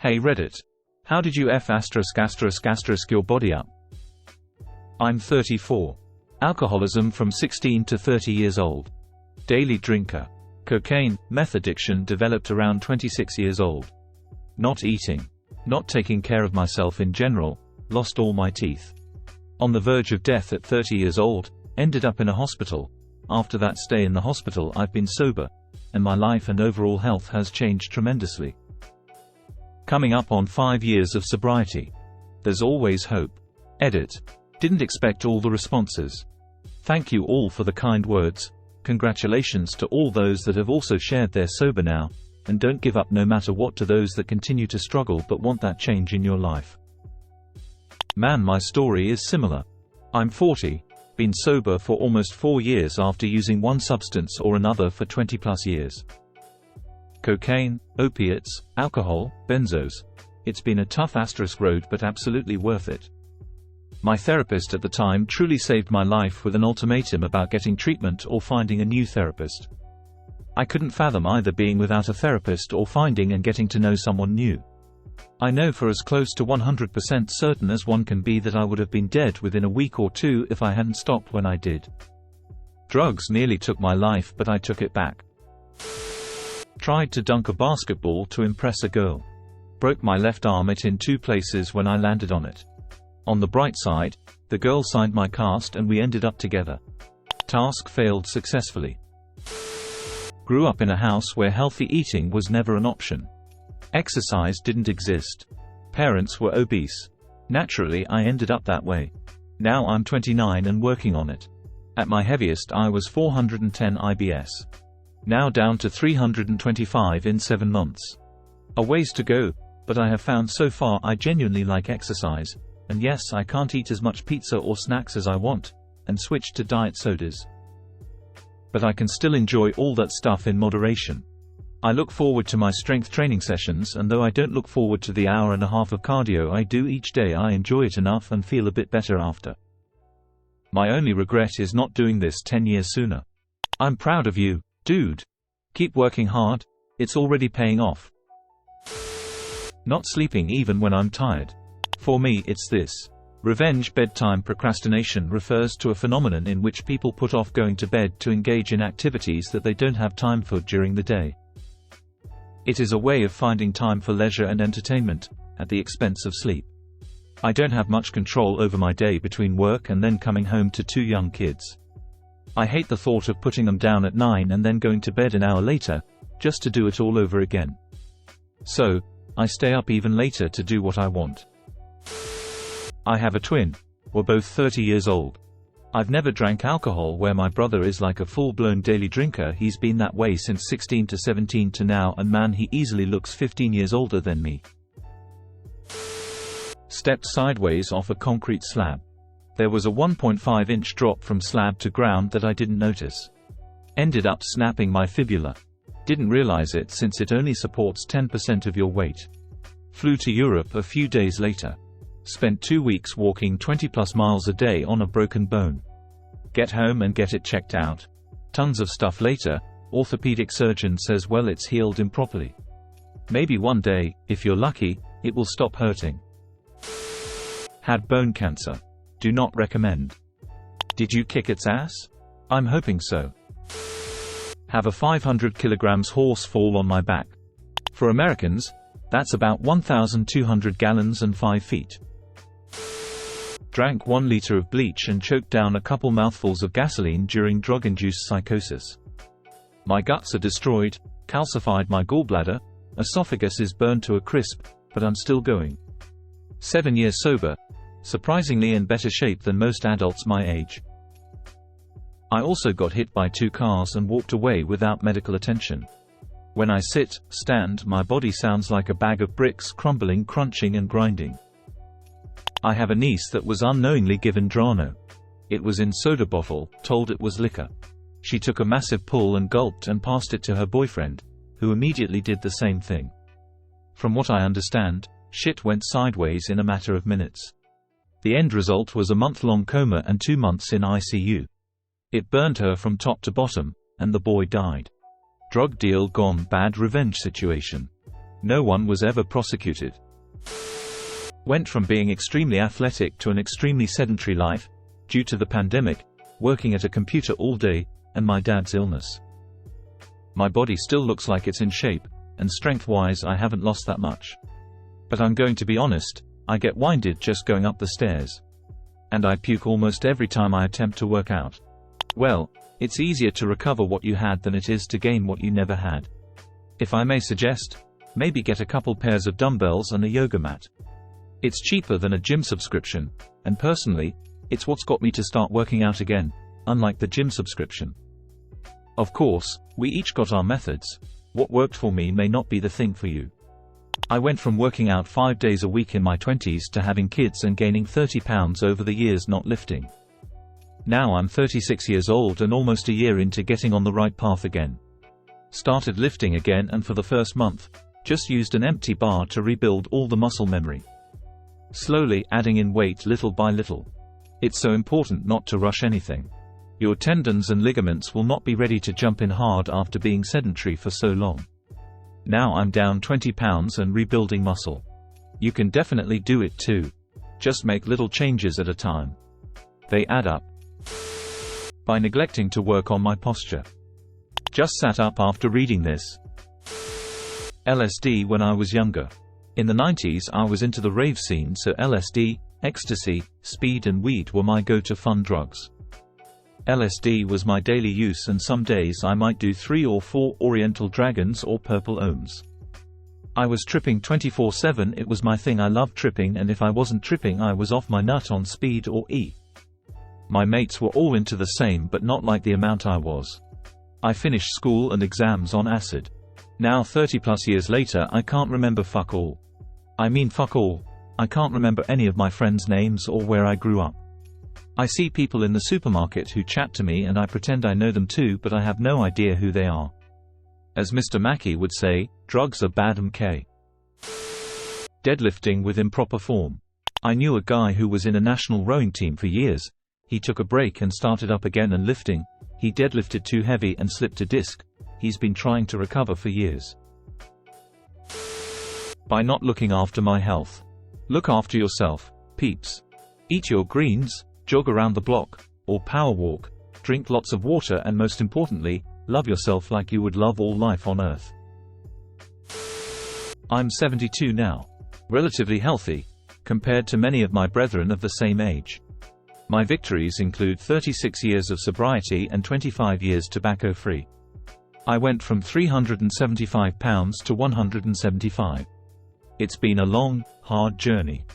Hey Reddit. How did you your body up? I'm 34. Alcoholism from 16 to 30 years old. Daily drinker. Cocaine, meth addiction developed around 26 years old. Not eating. Not taking care of myself in general, lost all my teeth. On the verge of death at 30 years old, ended up in a hospital. After that stay in the hospital I've been sober, and my life and overall health has changed tremendously. Coming up on 5 years of sobriety. There's always hope. Edit. Didn't expect all the responses. Thank you all for the kind words. Congratulations to all those that have also shared they're sober now, and don't give up no matter what to those that continue to struggle but want that change in your life. Man, my story is similar. I'm 40, been sober for almost 4 years after using one substance or another for 20 plus years. Cocaine, opiates, alcohol, benzos. It's been a tough road but absolutely worth it. My therapist at the time truly saved my life with an ultimatum about getting treatment or finding a new therapist. I couldn't fathom either being without a therapist or finding and getting to know someone new. I know for as close to 100% certain as one can be that I would have been dead within a week or two if I hadn't stopped when I did. Drugs nearly took my life but I took it back. Tried to dunk a basketball to impress a girl. Broke my left arm in 2 places when I landed on it. On the bright side, the girl signed my cast and we ended up together. Task failed successfully. Grew up in a house where healthy eating was never an option. Exercise didn't exist. Parents were obese. Naturally, I ended up that way. Now I'm 29 and working on it. At my heaviest I was 410 IBS. Now down to 325 in 7 months. A ways to go, but I have found so far I genuinely like exercise, and yes, I can't eat as much pizza or snacks as I want, and switch to diet sodas. But I can still enjoy all that stuff in moderation. I look forward to my strength training sessions, and though I don't look forward to the hour and a half of cardio I do each day, I enjoy it enough and feel a bit better after. My only regret is not doing this 10 years sooner. I'm proud of you, dude. Keep working hard, it's already paying off. Not sleeping even when I'm tired. For me it's this. Revenge bedtime procrastination refers to a phenomenon in which people put off going to bed to engage in activities that they don't have time for during the day. It is a way of finding time for leisure and entertainment, at the expense of sleep. I don't have much control over my day between work and then coming home to 2 young kids. I hate the thought of putting them down at 9 and then going to bed an hour later, just to do it all over again. So, I stay up even later to do what I want. I have a twin. We're both 30 years old. I've never drank alcohol where my brother is like a full-blown daily drinker. He's been that way since 16 to 17 to now, and man, he easily looks 15 years older than me. Stepped sideways off a concrete slab. There was a 1.5-inch drop from slab to ground that I didn't notice. Ended up snapping my fibula. Didn't realize it since it only supports 10% of your weight. Flew to Europe a few days later. Spent 2 weeks walking 20+ miles a day on a broken bone. Get home and get it checked out. Tons of stuff later, orthopedic surgeon says well it's healed improperly. Maybe one day, if you're lucky, it will stop hurting. Had bone cancer. Do not recommend. Did you kick its ass? I'm hoping so. Have a 500 kilograms horse fall on my back. For Americans, that's about 1,200 gallons and 5 feet. Drank 1 liter of bleach and choked down a couple mouthfuls of gasoline during drug-induced psychosis. My guts are destroyed, calcified my gallbladder, esophagus is burned to a crisp, but I'm still going. 7 years sober. Surprisingly in better shape than most adults my age. I also got hit by 2 cars and walked away without medical attention. When I sit, stand, my body sounds like a bag of bricks crumbling, crunching and grinding. I have a niece that was unknowingly given Drano. It was in soda bottle, told it was liquor. She took a massive pull and gulped and passed it to her boyfriend, who immediately did the same thing. From what I understand, shit went sideways in a matter of minutes. The end result was a month-long coma and 2 months in ICU. It burned her from top to bottom, and the boy died. Drug deal gone bad, revenge situation. No one was ever prosecuted. Went from being extremely athletic to an extremely sedentary life, due to the pandemic, working at a computer all day, and my dad's illness. My body still looks like it's in shape, and strength-wise I haven't lost that much. But I'm going to be honest, I get winded just going up the stairs. And I puke almost every time I attempt to work out. Well, it's easier to recover what you had than it is to gain what you never had. If I may suggest, maybe get a couple pairs of dumbbells and a yoga mat. It's cheaper than a gym subscription, and personally, it's what's got me to start working out again, unlike the gym subscription. Of course, we each got our methods. What worked for me may not be the thing for you. I went from working out 5 days a week in my 20s to having kids and gaining 30 pounds over the years not lifting. Now I'm 36 years old and almost a year into getting on the right path again. Started lifting again, and for the first month, just used an empty bar to rebuild all the muscle memory. Slowly adding in weight little by little. It's so important not to rush anything. Your tendons and ligaments will not be ready to jump in hard after being sedentary for so long. Now I'm down 20 pounds and rebuilding muscle. You can definitely do it too. Just make little changes at a time. They add up. By neglecting to work on my posture. Just sat up after reading this. LSD when I was younger. In the 90s I was into the rave scene, so LSD, ecstasy, speed and weed were my go-to fun drugs. LSD was my daily use, and some days I might do 3 or 4 Oriental Dragons or Purple Ohms. I was tripping 24/7, it was my thing. I loved tripping, and if I wasn't tripping I was off my nut on speed or E. My mates were all into the same, but not like the amount I was. I finished school and exams on acid. Now 30 plus years later I can't remember fuck all. I mean fuck all. I can't remember any of my friends' names or where I grew up. I see people in the supermarket who chat to me and I pretend I know them too, but I have no idea who they are. As Mr. Mackey would say, drugs are bad MK. Deadlifting with improper form. I knew a guy who was in a national rowing team for years. He took a break and started up again and lifting. He deadlifted too heavy and slipped a disc. He's been trying to recover for years. By not looking after my health. Look after yourself, peeps. Eat your greens, jog around the block, or power walk, drink lots of water, and most importantly, love yourself like you would love all life on earth. I'm 72 now. Relatively healthy, compared to many of my brethren of the same age. My victories include 36 years of sobriety and 25 years tobacco-free. I went from 375 pounds to 175. It's been a long, hard journey.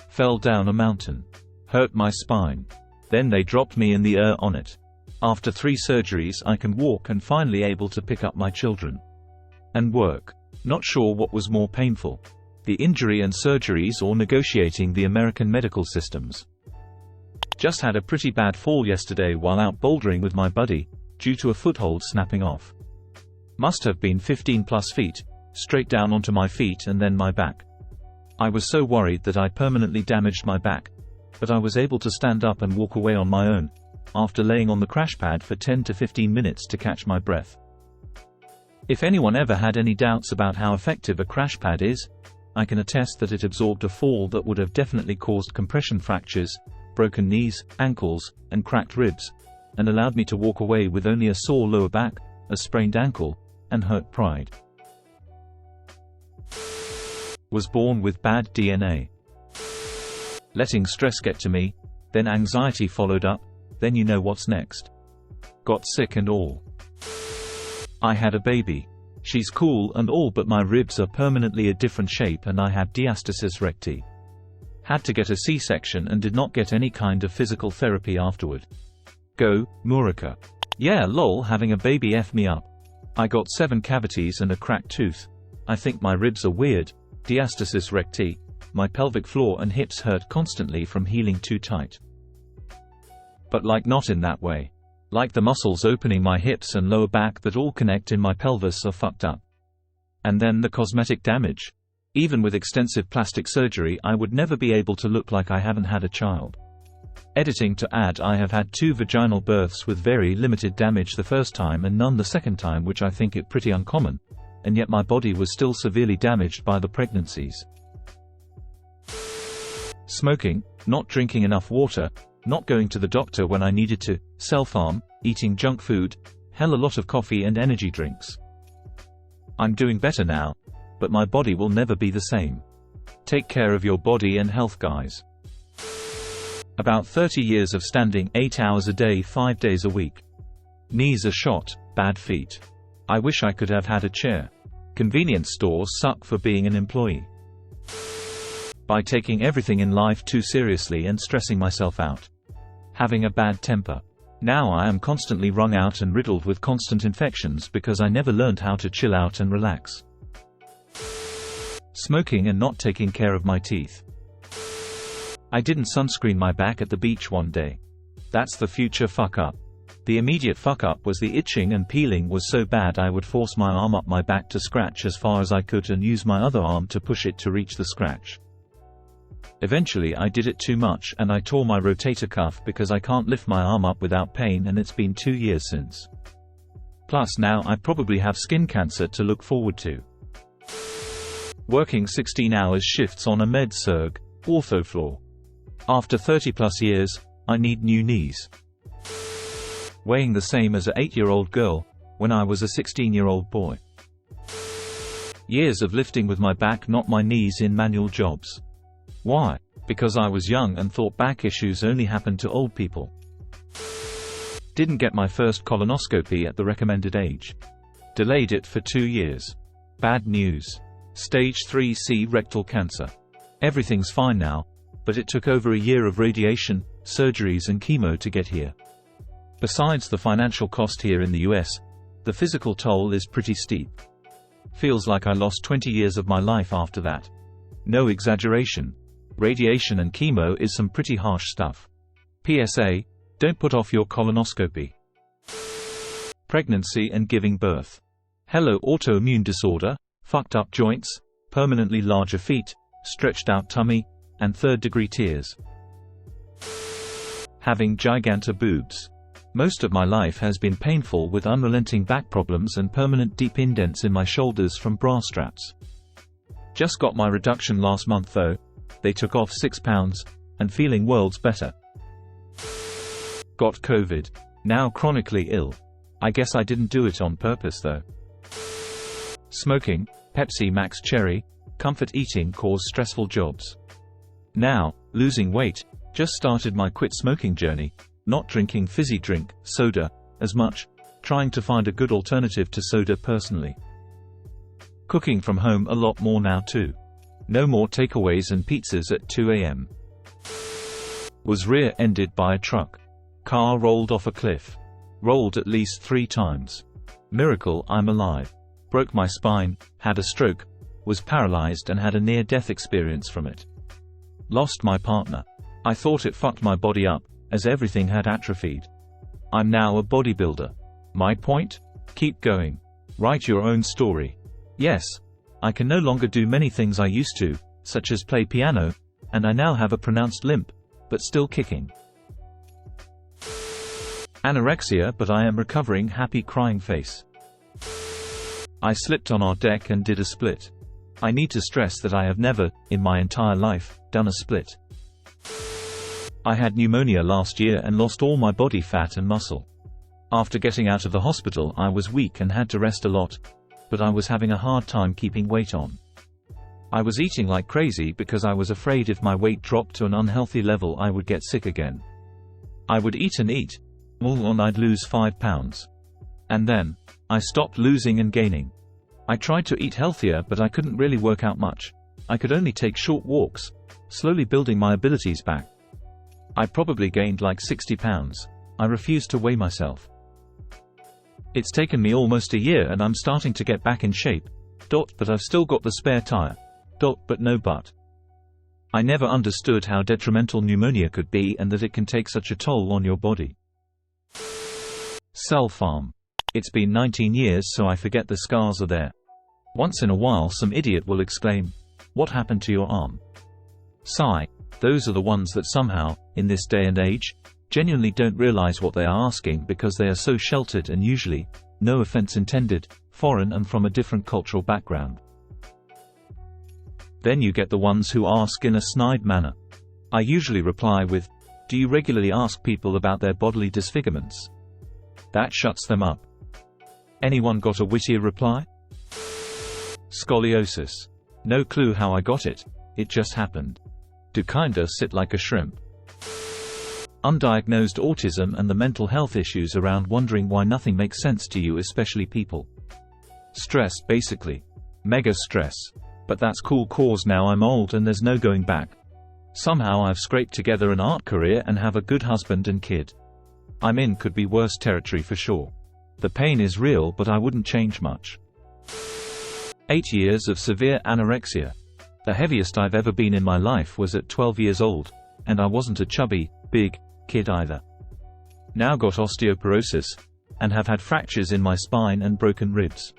Fell down a mountain. Hurt my spine. Then they dropped me in the air on it. After 3 surgeries I can walk and finally able to pick up my children. And work. Not sure what was more painful. The injury and surgeries or negotiating the American medical systems. Just had a pretty bad fall yesterday while out bouldering with my buddy, due to a foothold snapping off. Must have been 15 plus feet, straight down onto my feet and then my back. I was so worried that I permanently damaged my back, but I was able to stand up and walk away on my own, after laying on the crash pad for 10 to 15 minutes to catch my breath. If anyone ever had any doubts about how effective a crash pad is, I can attest that it absorbed a fall that would have definitely caused compression fractures, broken knees, ankles, and cracked ribs, and allowed me to walk away with only a sore lower back, a sprained ankle, and hurt pride. Was born with bad DNA. Letting stress get to me, then anxiety followed up, then you know what's next. Got sick and all. I had a baby. She's cool and all, but my ribs are permanently a different shape and I have diastasis recti. Had to get a C-section and did not get any kind of physical therapy afterward. Go, Murica. Yeah lol, having a baby F me up. I got 7 cavities and a cracked tooth. I think my ribs are weird, diastasis recti. My pelvic floor and hips hurt constantly from healing too tight. But like not in that way. Like the muscles opening my hips and lower back that all connect in my pelvis are fucked up. And then the cosmetic damage. Even with extensive plastic surgery I would never be able to look like I haven't had a child. Editing to add, I have had 2 vaginal births with very limited damage the first time and none the second time, which I think it pretty uncommon, and yet my body was still severely damaged by the pregnancies. Smoking, not drinking enough water, not going to the doctor when I needed to, self-harm, eating junk food, hell a lot of coffee and energy drinks. I'm doing better now, but my body will never be the same. Take care of your body and health, guys. About 30 years of standing 8 hours a day 5 days a week. Knees are shot, bad feet. I wish I could have had a chair. Convenience stores suck for being an employee. By taking everything in life too seriously and stressing myself out. Having a bad temper. Now I am constantly wrung out and riddled with constant infections because I never learned how to chill out and relax. Smoking and not taking care of my teeth. I didn't sunscreen my back at the beach one day. That's the future fuck up. The immediate fuck up was the itching and peeling was so bad I would force my arm up my back to scratch as far as I could and use my other arm to push it to reach the scratch. Eventually I did it too much and I tore my rotator cuff because I can't lift my arm up without pain, and it's been 2 years since. Plus now I probably have skin cancer to look forward to. Working 16 hours shifts on a med-surg, ortho floor. After 30 plus years, I need new knees. Weighing the same as a 8-year-old girl, when I was a 16-year-old boy. Years of lifting with my back, not my knees, in manual jobs. Why? Because I was young and thought back issues only happened to old people. Didn't get my first colonoscopy at the recommended age. Delayed it for 2 years. Bad news. Stage 3C rectal cancer. Everything's fine now, but it took over a year of radiation, surgeries and chemo to get here. Besides the financial cost here in the US, the physical toll is pretty steep. Feels like I lost 20 years of my life after that. No exaggeration. Radiation and chemo is some pretty harsh stuff. PSA, don't put off your colonoscopy. Pregnancy and giving birth. Hello autoimmune disorder, fucked up joints, permanently larger feet, stretched out tummy, and third-degree tears. Having gigantor boobs. Most of my life has been painful with unrelenting back problems and permanent deep indents in my shoulders from bra straps. Just got my reduction last month though. They took off 6 pounds, and feeling worlds better. Got COVID. Now chronically ill. I guess I didn't do it on purpose though. Smoking, Pepsi Max Cherry, comfort eating cause stressful jobs. Now, losing weight, just started my quit smoking journey, not drinking fizzy drink, soda, as much, trying to find a good alternative to soda personally. Cooking from home a lot more now too. No more takeaways and pizzas at 2 a.m. Was rear-ended by a truck. Car rolled off a cliff. Rolled at least 3 times. Miracle I'm alive. Broke my spine, had a stroke, was paralyzed and had a near-death experience from it. Lost my partner. I thought it fucked my body up, as everything had atrophied. I'm now a bodybuilder. My point? Keep going. Write your own story. Yes. I can no longer do many things I used to, such as play piano, and I now have a pronounced limp, but still kicking. Anorexia, but I am recovering, happy crying face. I slipped on our deck and did a split. I need to stress that I have never, in my entire life, done a split. I had pneumonia last year and lost all my body fat and muscle. After getting out of the hospital I was weak and had to rest a lot, but I was having a hard time keeping weight on. I was eating like crazy because I was afraid if my weight dropped to an unhealthy level I would get sick again. I would eat and eat, and I'd lose 5 pounds. And then, I stopped losing and gaining. I tried to eat healthier but I couldn't really work out much. I could only take short walks, slowly building my abilities back. I probably gained like 60 pounds. I refused to weigh myself. It's taken me almost a year and I'm starting to get back in shape. But I've still got the spare tire. But no but. I never understood how detrimental pneumonia could be and that it can take such a toll on your body. Self-harm. It's been 19 years so I forget the scars are there. Once in a while some idiot will exclaim, "What happened to your arm?" Sigh. Those are the ones that somehow, in this day and age, genuinely don't realize what they are asking because they are so sheltered and usually, no offense intended, foreign and from a different cultural background. Then you get the ones who ask in a snide manner. I usually reply with, "Do you regularly ask people about their bodily disfigurements?" That shuts them up. Anyone got a wittier reply? Scoliosis. No clue how I got it. It just happened. Do kinda sit like a shrimp. Undiagnosed autism and the mental health issues around wondering why nothing makes sense to you, especially people. Stress, basically. Mega stress. But that's cool cause now I'm old and there's no going back. Somehow I've scraped together an art career and have a good husband and kid. I'm in could be worse territory for sure. The pain is real but I wouldn't change much. 8 years of severe anorexia. The heaviest I've ever been in my life was at 12 years old, and I wasn't a chubby, big kid either. Now got osteoporosis, and have had fractures in my spine and broken ribs.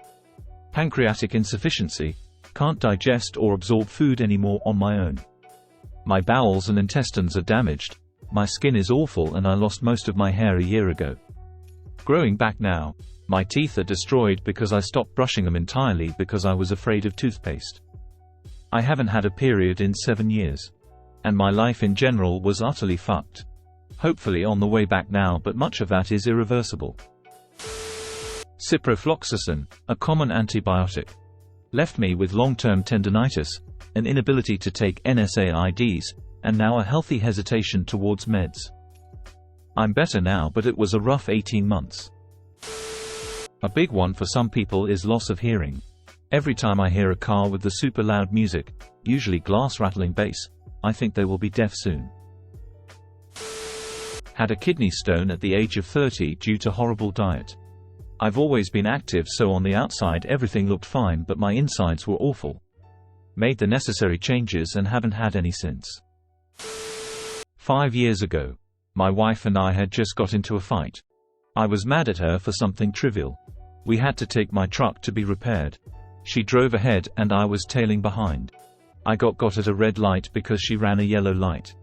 Pancreatic insufficiency, can't digest or absorb food anymore on my own. My bowels and intestines are damaged, my skin is awful and I lost most of my hair a year ago. Growing back now. My teeth are destroyed because I stopped brushing them entirely because I was afraid of toothpaste. I haven't had a period in 7 years. And my life in general was utterly fucked. Hopefully on the way back now, but much of that is irreversible. Ciprofloxacin, a common antibiotic. Left me with long-term tendinitis, an inability to take NSAIDs, and now a healthy hesitation towards meds. I'm better now, but it was a rough 18 months. A big one for some people is loss of hearing. Every time I hear a car with the super loud music, usually glass rattling bass, I think they will be deaf soon. Had a kidney stone at the age of 30 due to horrible diet. I've always been active, so on the outside everything looked fine, but my insides were awful. Made the necessary changes and haven't had any since. 5 years ago. My wife and I had just got into a fight. I was mad at her for something trivial. We had to take my truck to be repaired. She drove ahead and I was tailing behind. I got at a red light because she ran a yellow light.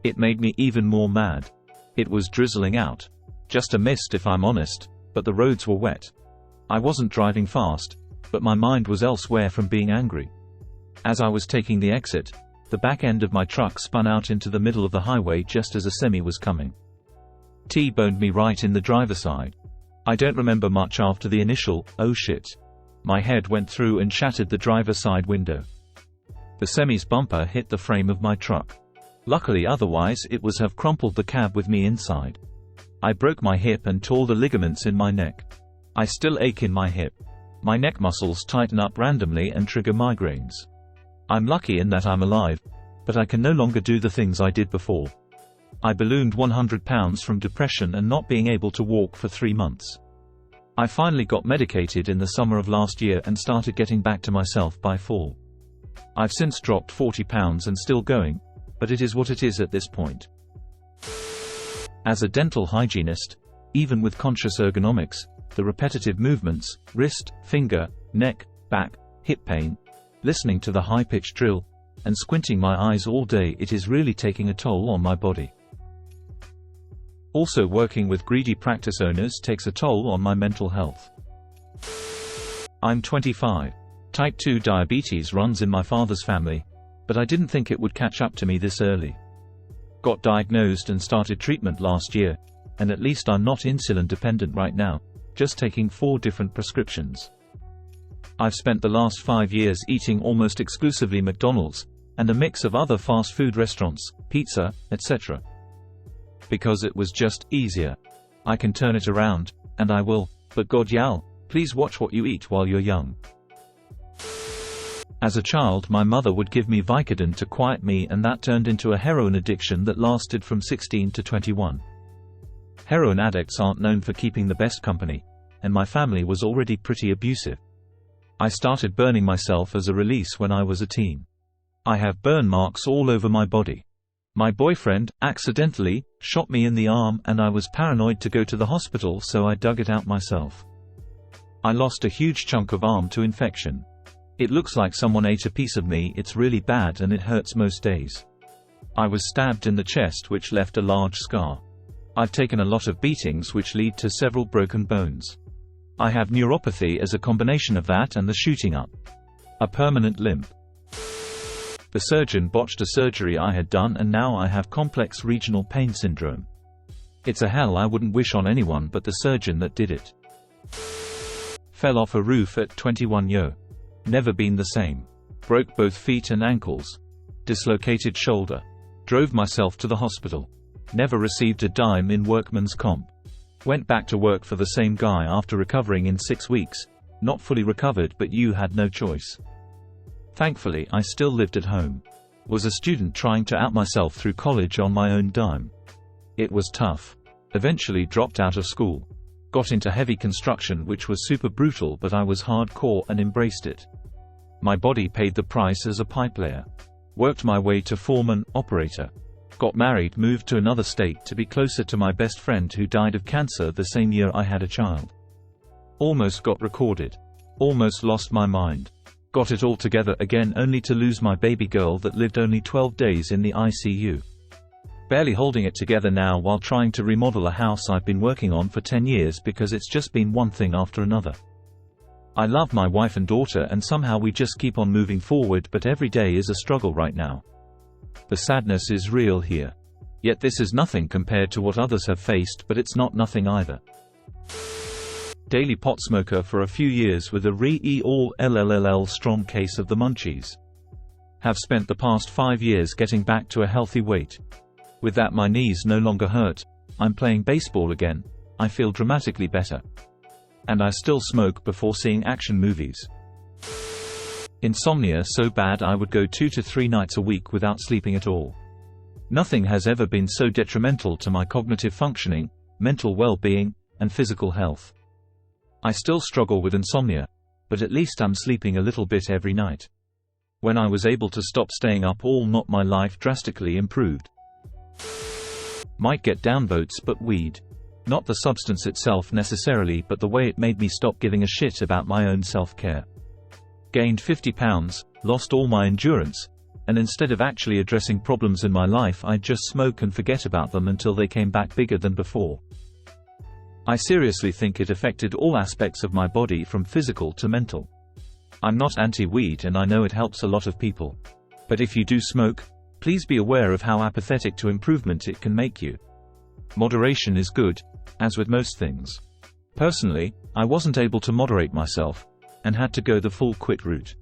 It made me even more mad. It was drizzling out. Just a mist if I'm honest, but the roads were wet. I wasn't driving fast, but my mind was elsewhere from being angry. As I was taking the exit, the back end of my truck spun out into the middle of the highway just as a semi was coming. T-boned me right in the driver's side. I don't remember much after the initial, "oh shit." My head went through and shattered the driver's side window. The semi's bumper hit the frame of my truck. Luckily, otherwise it would have crumpled the cab with me inside. I broke my hip and tore the ligaments in my neck. I still ache in my hip. My neck muscles tighten up randomly and trigger migraines. I'm lucky in that I'm alive, but I can no longer do the things I did before. I ballooned 100 pounds from depression and not being able to walk for 3 months. I finally got medicated in the summer of last year and started getting back to myself by fall. I've since dropped 40 pounds and still going, but it is what it is at this point. As a dental hygienist, even with conscious ergonomics, the repetitive movements, wrist, finger, neck, back, hip pain, listening to the high-pitched drill, and squinting my eyes all day, it is really taking a toll on my body. Also, working with greedy practice owners takes a toll on my mental health. I'm 25. Type 2 diabetes runs in my father's family, but I didn't think it would catch up to me this early. Got diagnosed and started treatment last year, and at least I'm not insulin dependent right now, just taking 4 different prescriptions. I've spent the last 5 years eating almost exclusively McDonald's, and a mix of other fast food restaurants, pizza, etc. Because it was just easier. I can turn it around, and I will, but God Yal, please watch what you eat while you're young. As a child, my mother would give me Vicodin to quiet me, and that turned into a heroin addiction that lasted from 16 to 21. Heroin addicts aren't known for keeping the best company, and my family was already pretty abusive. I started burning myself as a release when I was a teen. I have burn marks all over my body. My boyfriend, accidentally, shot me in the arm and I was paranoid to go to the hospital, so I dug it out myself. I lost a huge chunk of arm to infection. It looks like someone ate a piece of me. It's really bad and it hurts most days. I was stabbed in the chest, which left a large scar. I've taken a lot of beatings which lead to several broken bones. I have neuropathy as a combination of that and the shooting up. A permanent limp. The surgeon botched a surgery I had done and now I have complex regional pain syndrome. It's a hell I wouldn't wish on anyone but the surgeon that did it. Fell off a roof at 21 yo. Never been the same. Broke both feet and ankles. Dislocated shoulder. Drove myself to the hospital. Never received a dime in workman's comp. Went back to work for the same guy after recovering in 6 weeks. Not fully recovered, but you had no choice. Thankfully, I still lived at home. Was a student trying to out myself through college on my own dime. It was tough. Eventually dropped out of school. Got into heavy construction, which was super brutal, but I was hardcore and embraced it. My body paid the price as a pipelayer. Worked my way to foreman, operator. Got married, moved to another state to be closer to my best friend who died of cancer the same year I had a child. Almost got recorded. Almost lost my mind. Got it all together again only to lose my baby girl that lived only 12 days in the ICU. Barely holding it together now while trying to remodel a house I've been working on for 10 years because it's just been one thing after another. I love my wife and daughter and somehow we just keep on moving forward, but every day is a struggle right now. The sadness is real here. Yet this is nothing compared to what others have faced, but it's not nothing either. Daily pot smoker for a few years with a all strong case of the munchies. Have spent the past 5 years getting back to a healthy weight. With that my knees no longer hurt, I'm playing baseball again, I feel dramatically better. And I still smoke before seeing action movies. Insomnia so bad I would go 2 to 3 nights a week without sleeping at all. Nothing has ever been so detrimental to my cognitive functioning, mental well-being, and physical health. I still struggle with insomnia, but at least I'm sleeping a little bit every night. When I was able to stop staying up all night, my life drastically improved. Might get downvotes, but weed. Not the substance itself necessarily, but the way it made me stop giving a shit about my own self-care. Gained 50 pounds, lost all my endurance, and instead of actually addressing problems in my life I'd just smoke and forget about them until they came back bigger than before. I seriously think it affected all aspects of my body from physical to mental. I'm not anti-weed and I know it helps a lot of people. But if you do smoke, please be aware of how apathetic to improvement it can make you. Moderation is good, as with most things. Personally, I wasn't able to moderate myself, and had to go the full quit route.